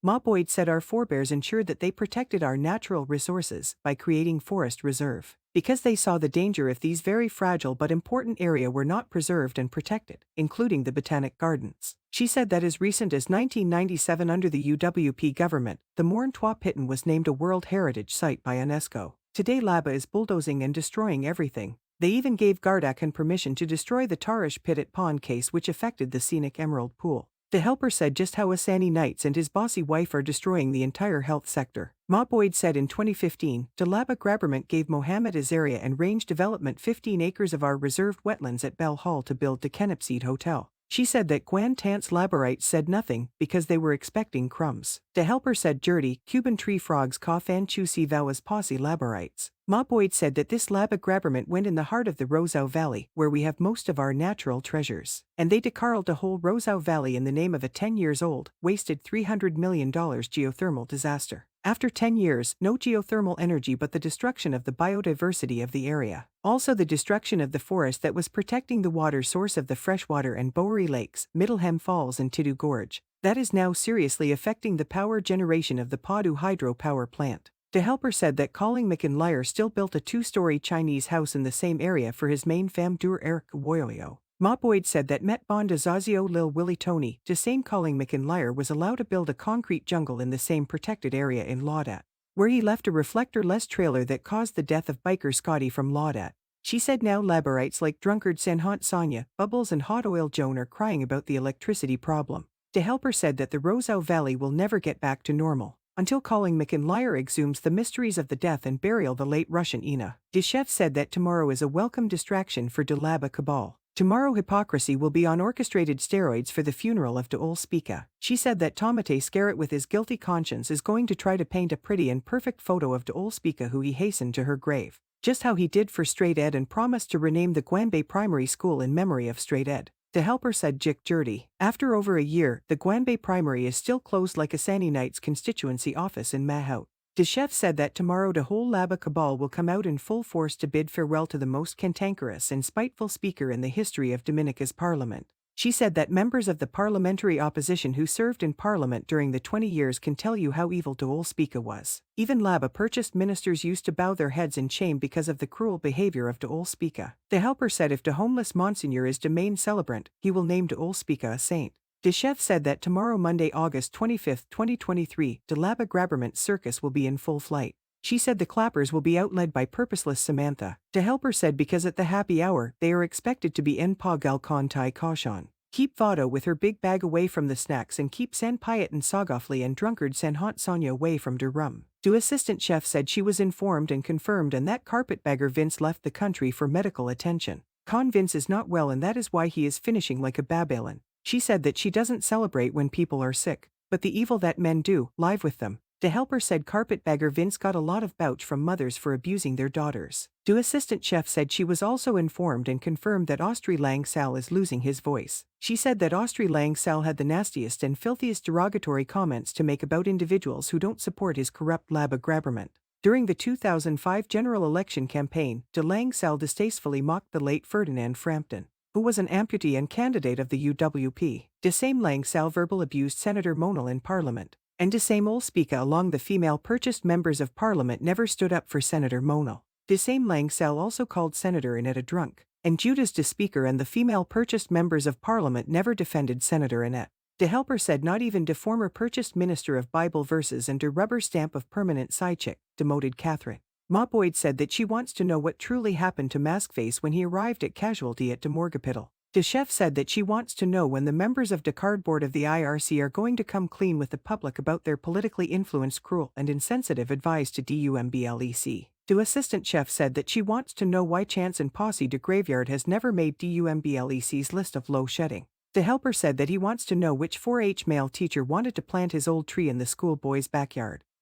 Boyd'S said our forebears ensured that they protected our natural resources by creating forest reserve, because they saw the danger if these very fragile but important area were not preserved and protected, including the Botanic Gardens. She said that as recent as 1997 under the UWP government, the Morne Trois Piton was named a World Heritage Site by UNESCO. Today Labah is bulldozing and destroying everything. They even gave Gardakhan permission to destroy the tarish pit at Pond Casé, which affected the scenic emerald pool. The helper said just how Assani Knights and his bossy wife are destroying the entire health sector. Boyd'S said in 2015, Labah Grabberment gave Mohammed Azaria and Range Development 15 acres of our reserved wetlands at Bell Hall to build the Kennipseed Hotel. She said that Gwan Tanse Labahrites said nothing because they were expecting crumbs. The helper said dirty, Cuban Tree Frogs cough and choosy Vowas Possie Labahrites. Boyd'S said that this Labah Grabberment went in the heart of the Roseau Valley, where we have most of our natural treasures. And they decarled a whole Roseau Valley in the name of a 10 years old, wasted $300 million geothermal disaster. After 10 years, no geothermal energy but the destruction of the biodiversity of the area. Also the destruction of the forest that was protecting the water source of the Freshwater and Boeri lakes, Middlehem Falls and Padu Gorge. That is now seriously affecting the power generation of the Padu Hydro power plant. The helper said that Calling McIntyre still built a 2-story Chinese house in the same area for his main femme d'oeuvre Ericka Woyoyoe. Boyd'S said that Met Bonda Zazio Lil Willy Tony, the same Calling McIntyre was allowed to build a concrete jungle in the same protected area in Labah, where he left a reflector-less trailer that caused the death of Biker Scottie from Labah. She said now Labahrites like Drunkard San Honte Sonia, Bubbles and Hot Oil Joan are crying about the electricity problem. The helper said that the Roseau Valley will never get back to normal until Calling McIntyre exhumes the mysteries of the death and burial of the late Russian Ena. The chef said that tomorrow is a welcome distraction for the Labah cabal. Tomorrow hypocrisy will be on orchestrated steroids for the funeral of Lil Willy. She said that Tomate Scarrett with his guilty conscience is going to try to paint a pretty and perfect photo of Lil Willy who he hastened to her grave, just how he did for Straight Ed and promised to rename the Gwanbay Primary School in memory of Straight Ed. The helper said Jick Dirty. After over a year, the Gwanbay Primary is still closed like Assani Knights constituency office in Mahout. The chef said that tomorrow the whole Labah cabal will come out in full force to bid farewell to the most cantankerous and spiteful speaker in the history of Dominica's parliament. She said that members of the parliamentary opposition who served in parliament during the 20 years can tell you how evil Lil Willy was. Even Labah purchased ministers used to bow their heads in shame because of the cruel behavior of Lil Willy. The helper said if the homeless Monsignor is the main celebrant, he will name Lil Willy a saint. The chef said that tomorrow Monday, August 25, 2023, the Labah Grabberment circus will be in full flight. She said the clappers will be outled by purposeless Samantha. The helper said because at the happy hour, they are expected to be en pagal con tai caution. Keep Vado with her big bag away from the snacks and keep San Piet and Sagofli and Drunkard San Honte Sonia away from der rum. The assistant chef said she was informed and confirmed and that carpetbagger Vince left the country for medical attention. Con Vince is not well and that is why he is finishing like a Babylon. She said that she doesn't celebrate when people are sick, but the evil that men do, live with them. The helper said carpetbagger Vince got a lot of bouch from mothers for abusing their daughters. The assistant chef said she was also informed and confirmed that Delang Sal is losing his voice. She said that Delang Sal had the nastiest and filthiest derogatory comments to make about individuals who don't support his corrupt Labah Grabberment. During the 2005 general election campaign, Delang Sal distastefully mocked the late Ferdinand Frampton, who was an amputee and candidate of the UWP. The same Lang Sal verbal abused Senator Monal in Parliament. And the same Lil Willy along the female purchased members of Parliament never stood up for Senator Monal. The same Lang Sal also called Senator Ena a drunk. And Judas the Speaker and the female purchased members of Parliament never defended Senator Ena. The helper said not even the former purchased minister of Bible verses and the rubber stamp of permanent side chick, demoted Catherine. Boyd'S said that she wants to know what truly happened to Maskface when he arrived at casualty at the Morgapital. The chef said that she wants to know when the members of the cardboard of the IRC are going to come clean with the public about their politically influenced, cruel and insensitive advice to DUMBLEC. The assistant chef said that she wants to know why Chance and Posse de Graveyard has never made DUMBLEC's list of low shedding. The helper said that he wants to know which 4-H male teacher wanted to plant his old tree in the schoolboy's backyard.